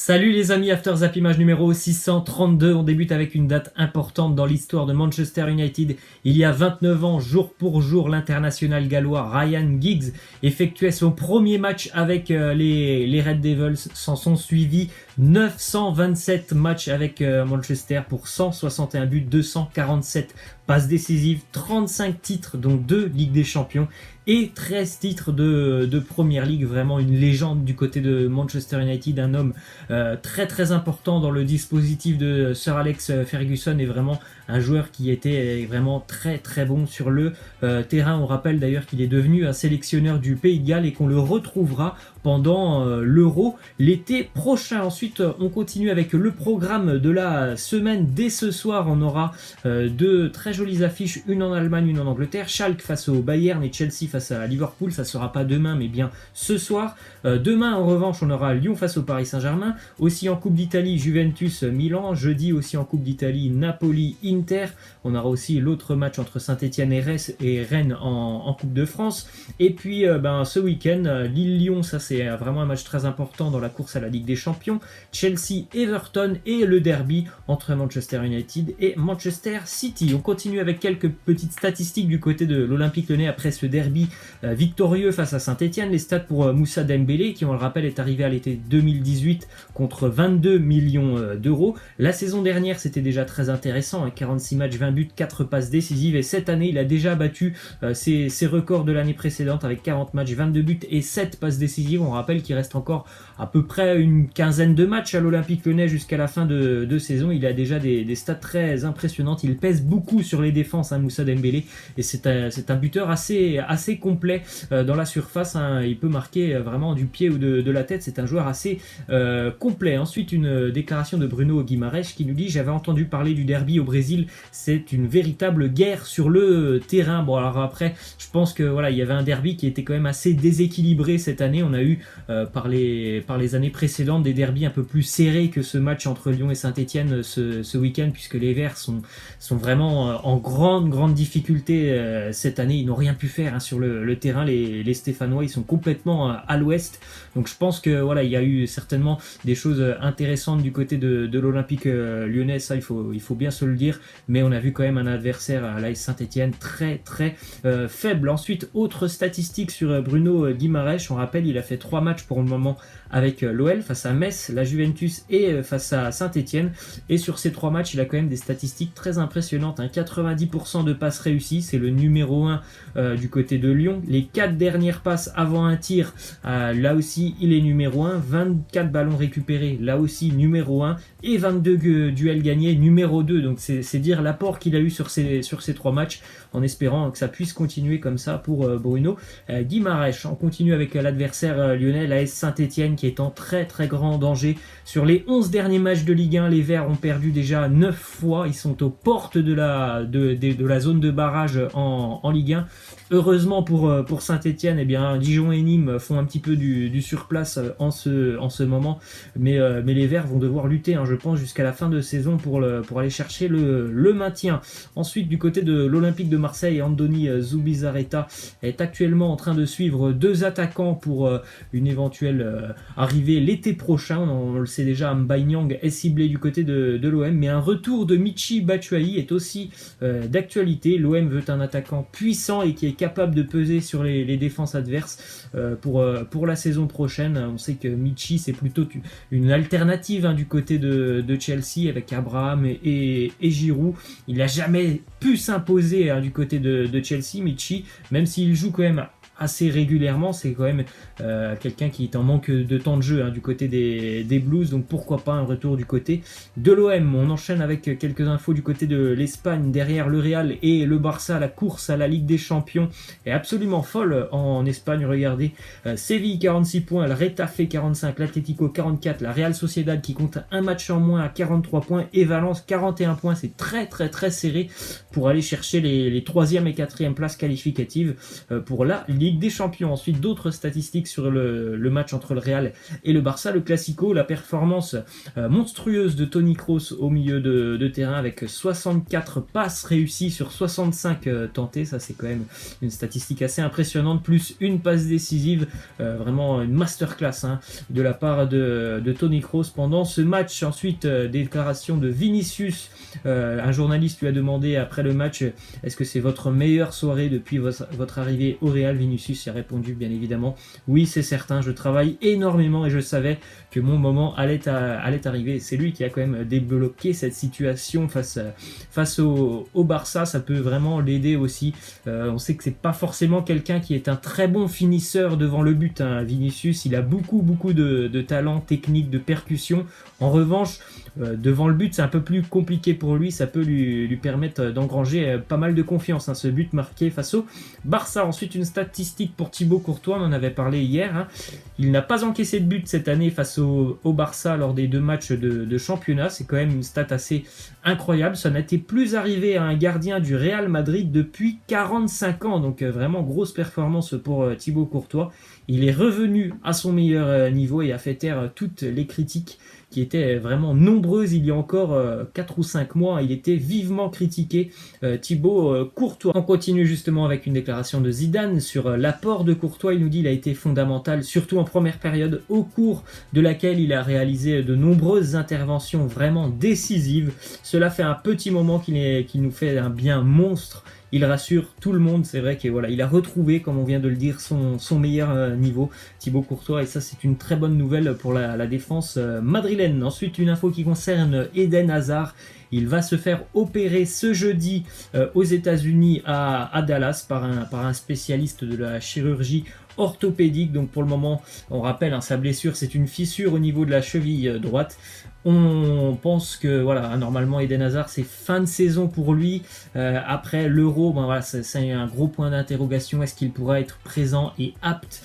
Salut les amis, After Zap Image numéro 632. On débute avec une date importante dans l'histoire de Manchester United. Il y a 29 ans, jour pour jour, l'international gallois Ryan Giggs effectuait son premier match avec les Red Devils. S'en sont suivis 927 matchs avec Manchester pour 161 buts, 247 passes décisives, 35 titres, dont 2 Ligue des Champions et 13 titres de Premier League. Vraiment une légende du côté de Manchester United, un homme très très important dans le dispositif de Sir Alex Ferguson et vraiment un joueur qui était vraiment très très bon sur le terrain. On rappelle d'ailleurs qu'il est devenu un sélectionneur du Pays de Galles et qu'on le retrouvera pendant l'Euro l'été prochain. Ensuite, on continue avec le programme de la semaine. Dès ce soir, on aura deux très jolies affiches, une en Allemagne, une en Angleterre. Schalke face au Bayern et Chelsea face à Liverpool. Ça sera pas demain, mais bien ce soir. Demain, en revanche, on aura Lyon face au Paris Saint-Germain. Aussi en Coupe d'Italie, Juventus Milan. Jeudi aussi en Coupe d'Italie, Napoli Inter. On aura aussi l'autre match entre Saint-Etienne et Rennes en Coupe de France. Et puis ce week-end, Lille-Lyon, ça c'est vraiment un match très important dans la course à la Ligue des Champions. Chelsea-Everton et le derby entre Manchester United et Manchester City. On continue avec quelques petites statistiques du côté de l'Olympique Lyonnais après ce derby victorieux face à Saint-Etienne. Les stats pour Moussa Dembélé qui, on le rappelle, est arrivé à l'été 2018 contre 22 millions d'euros. La saison dernière, c'était déjà très intéressant, 46 matchs, 20 buts, 4 passes décisives, et cette année, il a déjà battu ses records de l'année précédente avec 40 matchs, 22 buts et 7 passes décisives. On rappelle qu'il reste encore à peu près une quinzaine de matchs à l'Olympique Lyonnais jusqu'à la fin de saison. Il a déjà des stats très impressionnantes. Il pèse beaucoup sur les défenses, Moussa Dembélé, et c'est un buteur assez complet dans la surface. Il peut marquer vraiment du pied ou de la tête. C'est un joueur assez complet. Ensuite, une déclaration de Bruno Guimaraes qui nous dit: j'avais entendu parler du derby au Brésil, c'est une véritable guerre sur le terrain. Bon, alors après, je pense que voilà, il y avait un derby qui était quand même assez déséquilibré cette année. On a eu par les années précédentes des derbys un peu plus serrés que ce match entre Lyon et Saint-Etienne ce week-end, puisque les Verts sont vraiment en grande difficulté cette année. Ils n'ont rien pu faire sur le terrain. Les Stéphanois, ils sont complètement à l'ouest. Donc je pense que voilà, il y a eu certainement des choses intéressantes du côté de l'Olympique Lyonnais. Ça, il faut bien se le dire. Mais on a vu quand même un adversaire à l'AS Saint-Etienne très faible. Ensuite, autre statistique sur Bruno Guimaraes. On rappelle, il a fait 3 matchs pour le moment avec l'OL, face à Metz, la Juventus et face à Saint-Etienne. Et sur ces 3 matchs, il a quand même des statistiques très impressionnantes. 90% de passes réussies, c'est le numéro 1 du côté de Lyon. Les 4 dernières passes avant un tir, là aussi, il est numéro 1. 24 ballons récupérés, là aussi, numéro 1. Et 22 duels gagnés, numéro 2. Donc c'est dire l'apport qu'il a eu sur ces 3 matchs, en espérant que ça puisse continuer comme ça pour Bruno Guimaraes. On continue avec l'adversaire lyonnais, l'AS Saint-Etienne, qui est en très grand danger. Sur les 11 derniers matchs de Ligue 1, les Verts ont perdu déjà 9 fois. Ils sont aux portes de la zone de barrage en Ligue 1. Heureusement pour Saint-Etienne, Dijon et Nîmes font un petit peu du surplace en ce moment. Mais les Verts vont devoir lutter, je pense, jusqu'à la fin de saison pour aller chercher le maintien. Ensuite, du côté de l'Olympique de Marseille, Andoni Zubizarreta est actuellement en train de suivre 2 attaquants pour une éventuelle arrivée l'été prochain. On le sait déjà, Mbaye est ciblé du côté de l'OM, mais un retour de Michy Batshuayi est aussi d'actualité. L'OM veut un attaquant puissant et qui est capable de peser sur les défenses adverses pour la saison prochaine. On sait que Michy, c'est plutôt une alternative du côté de Chelsea avec Abraham et Giroud. Il n'a jamais pu s'imposer du côté de Chelsea, Michy, même s'il joue quand même assez régulièrement. C'est quand même quelqu'un qui est en manque de temps de jeu du côté des Blues, donc pourquoi pas un retour du côté de l'OM. On enchaîne avec quelques infos du côté de l'Espagne. Derrière le Real et le Barça, la course à la Ligue des Champions est absolument folle en Espagne. Regardez, Séville 46 points, le Retafe 45, l'Atlético 44, la Real Sociedad qui compte un match en moins à 43 points et Valence 41 points. C'est très serré pour aller chercher les 3e et 4e places qualificatives pour la Ligue Ligue des Champions. Ensuite, d'autres statistiques sur le match entre le Real et le Barça. Le Classico, la performance monstrueuse de Toni Kroos au milieu de terrain avec 64 passes réussies sur 65 tentées. Ça, c'est quand même une statistique assez impressionnante. Plus une passe décisive. Vraiment une masterclass de la part de Toni Kroos pendant ce match. Ensuite, déclaration de Vinicius. Un journaliste lui a demandé après le match, est-ce que c'est votre meilleure soirée depuis votre arrivée au Real? Vinicius y a répondu bien évidemment, oui c'est certain, je travaille énormément et je savais que mon moment allait arriver. C'est lui qui a quand même débloqué cette situation face au Barça. Ça peut vraiment l'aider aussi. On sait que c'est pas forcément quelqu'un qui est un très bon finisseur devant le but. Vinicius, il a beaucoup de talent technique, de percussion. En revanche, devant le but, c'est un peu plus compliqué pour lui. Ça peut lui permettre d'engranger pas mal de confiance. Ce but marqué face au Barça. Ensuite, une statistique pour Thibaut Courtois. On en avait parlé hier. Il n'a pas encaissé de but cette année face au Barça lors des 2 matchs de championnat. C'est quand même une stat assez incroyable. Ça n'était plus arrivé à un gardien du Real Madrid depuis 45 ans. Donc vraiment grosse performance pour Thibaut Courtois. Il est revenu à son meilleur niveau et a fait taire toutes les critiques qui étaient vraiment nombreuses il y a encore 4 ou 5 mois. Il était vivement critiqué, Thibaut Courtois. On continue justement avec une déclaration de Zidane sur l'apport de Courtois. Il nous dit qu'il a été fondamental, surtout en première période, au cours de laquelle il a réalisé de nombreuses interventions vraiment décisives. Cela fait un petit moment qu'il nous fait un bien monstre. Il rassure tout le monde, c'est vrai qu'il il a retrouvé, comme on vient de le dire, son meilleur niveau, Thibaut Courtois, et ça c'est une très bonne nouvelle pour la défense madrilène. Ensuite, une info qui concerne Eden Hazard. Il va se faire opérer ce jeudi aux États-Unis à Dallas par un spécialiste de la chirurgie orthopédique. Donc pour le moment, on rappelle, sa blessure, c'est une fissure au niveau de la cheville droite. On pense que normalement Eden Hazard c'est fin de saison pour lui. Après l'Euro, c'est un gros point d'interrogation. Est-ce qu'il pourra être présent et apte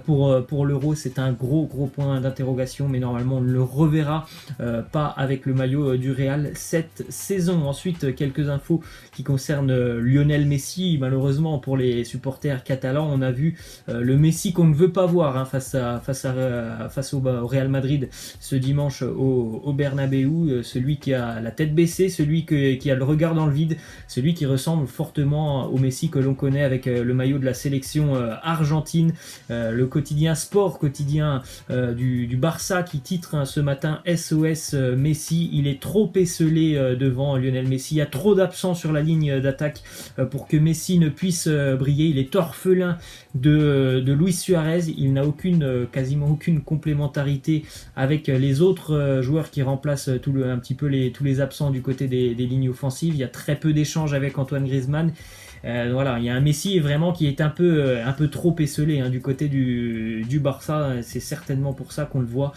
pour l'Euro? C'est un gros point d'interrogation, mais normalement on ne le reverra pas avec le maillot du Real cette saison. Ensuite, quelques infos qui concernent Lionel Messi. Malheureusement pour les supporters catalans, on a vu le Messi qu'on ne veut pas voir face au Real Madrid ce dimanche au Bernabéu, celui qui a la tête baissée, celui qui a le regard dans le vide, celui qui ressemble fortement au Messi que l'on connaît avec le maillot de la sélection argentine. Le quotidien Sport, quotidien du Barça, qui titre ce matin SOS Messi. Il est trop esselé devant Lionel Messi, il y a trop d'absents sur la ligne d'attaque pour que Messi ne puisse briller. Il est orphelin de Luis Suarez, il n'a quasiment aucune complémentarité avec les autres joueurs qui remplacent un petit peu tous les absents du côté des lignes offensives. Il y a très peu d'échanges avec Antoine Griezmann. Il y a un Messi vraiment qui est un peu trop esselé du côté du Barça. C'est certainement pour ça qu'on le voit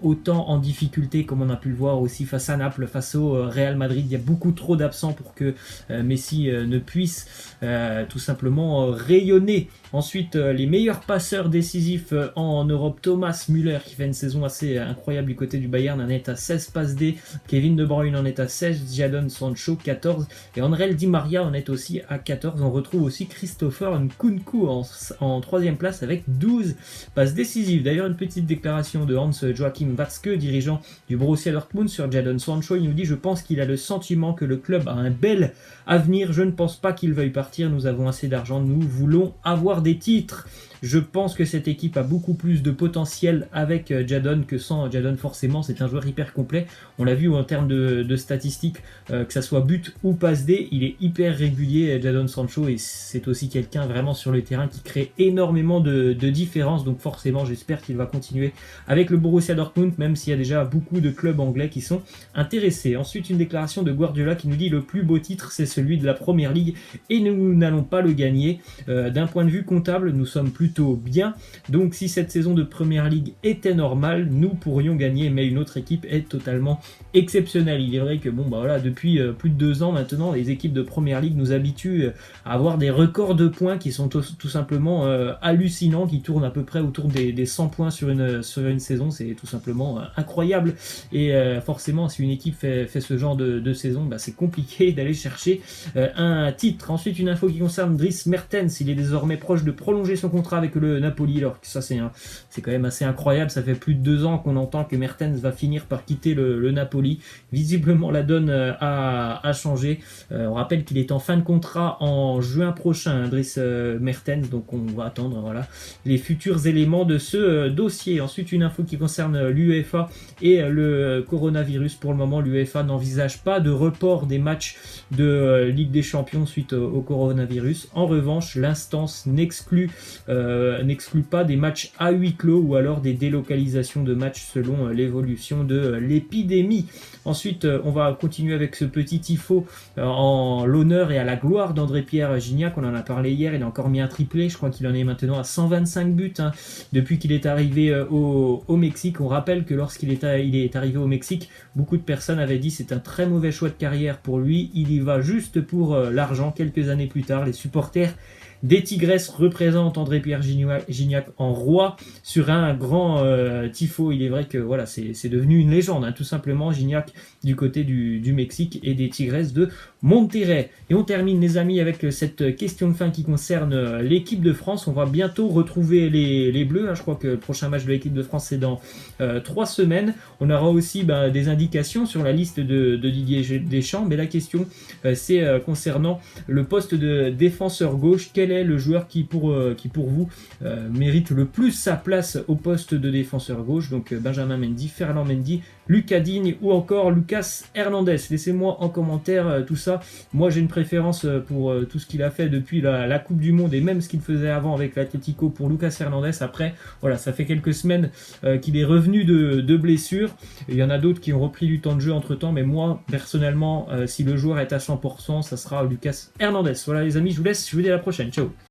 autant en difficulté, comme on a pu le voir aussi face à Naples, face au Real Madrid. Il y a beaucoup trop d'absents pour que Messi ne puisse tout simplement rayonner. Ensuite, les meilleurs passeurs décisifs en Europe, Thomas Müller qui fait une saison assez incroyable du côté du Bayern, en est à 16 passes D, Kevin De Bruyne en est à 16, Jadon Sancho 14 et André Di Maria en est aussi à 14. On retrouve aussi Christopher Nkunku en troisième place avec 12 passes décisives. D'ailleurs, une petite déclaration de Hans-Joachim Watzke, dirigeant du Borussia Dortmund, sur Jadon Sancho. Il nous dit: je pense qu'il a le sentiment que le club a un bel avenir. Je ne pense pas qu'il veuille partir. Nous avons assez d'argent. Nous voulons avoir des titres. Je pense que cette équipe a beaucoup plus de potentiel avec Jadon que sans Jadon. Forcément, c'est un joueur hyper complet. On l'a vu en termes de statistiques, que ça soit but ou passe D, il est hyper régulier, Jadon Sancho, et c'est aussi quelqu'un vraiment sur le terrain qui crée énormément de différences. Donc forcément, j'espère qu'il va continuer avec le Borussia Dortmund, même s'il y a déjà beaucoup de clubs anglais qui sont intéressés. Ensuite, une déclaration de Guardiola qui nous dit: le plus beau titre, c'est celui de la Première Ligue et nous n'allons pas le gagner. D'un point de vue comptable, nous sommes plutôt plutôt bien. Donc si cette saison de Première Ligue était normale, nous pourrions gagner, mais une autre équipe est totalement exceptionnelle. Il est vrai que depuis plus de 2 ans maintenant, les équipes de Première Ligue nous habituent à avoir des records de points qui sont tout simplement hallucinants, qui tournent à peu près autour des 100 points sur une saison. C'est tout simplement incroyable. Et forcément, si une équipe fait ce genre de saison, c'est compliqué d'aller chercher un titre. Ensuite, une info qui concerne Dries Mertens. Il est désormais proche de prolonger son contrat avec le Napoli. Alors que ça, c'est quand même assez incroyable. Ça fait plus de 2 ans qu'on entend que Mertens va finir par quitter le Napoli. Visiblement, la donne a changé. On rappelle qu'il est en fin de contrat en juin prochain, Dries Mertens. Donc, on va attendre les futurs éléments de ce dossier. Ensuite, une info qui concerne l'UEFA et le coronavirus. Pour le moment, l'UEFA n'envisage pas de report des matchs de Ligue des Champions suite au coronavirus. En revanche, l'instance n'exclut pas des matchs à huis clos ou alors des délocalisations de matchs selon l'évolution de l'épidémie. Ensuite, on va continuer avec ce petit tifo en l'honneur et à la gloire d'André-Pierre Gignac. On en a parlé hier, il a encore mis un triplé. Je crois qu'il en est maintenant à 125 buts depuis qu'il est arrivé au Mexique. On rappelle que lorsqu'il est arrivé au Mexique, beaucoup de personnes avaient dit c'est un très mauvais choix de carrière pour lui. Il y va juste pour l'argent. Quelques années plus tard, les supporters des Tigresses représentent André-Pierre Gignac en roi sur un grand tifo. Il est vrai que c'est devenu une légende, tout simplement, Gignac du côté du Mexique et des Tigresses de Monterrey. Et on termine, les amis, avec cette question de fin qui concerne l'équipe de France. On va bientôt retrouver les Bleus. Je crois que le prochain match de l'équipe de France, c'est dans 3 semaines. On aura aussi des indications sur la liste de Didier Deschamps. Mais la question, c'est concernant le poste de défenseur gauche. Quel est le joueur qui pour vous mérite le plus sa place au poste de défenseur gauche? Donc Benjamin Mendy, Ferland Mendy, Lucas Digne ou encore Lucas Hernandez. Laissez-moi en commentaire tout ça. Moi, j'ai une préférence pour tout ce qu'il a fait depuis la Coupe du Monde et même ce qu'il faisait avant avec l'Atlético pour Lucas Hernandez. Après, ça fait quelques semaines qu'il est revenu de blessure. Il y en a d'autres qui ont repris du temps de jeu entre-temps, mais moi, personnellement, si le joueur est à 100%, ça sera Lucas Hernandez. Voilà les amis, je vous laisse, je vous dis à la prochaine. Ciao.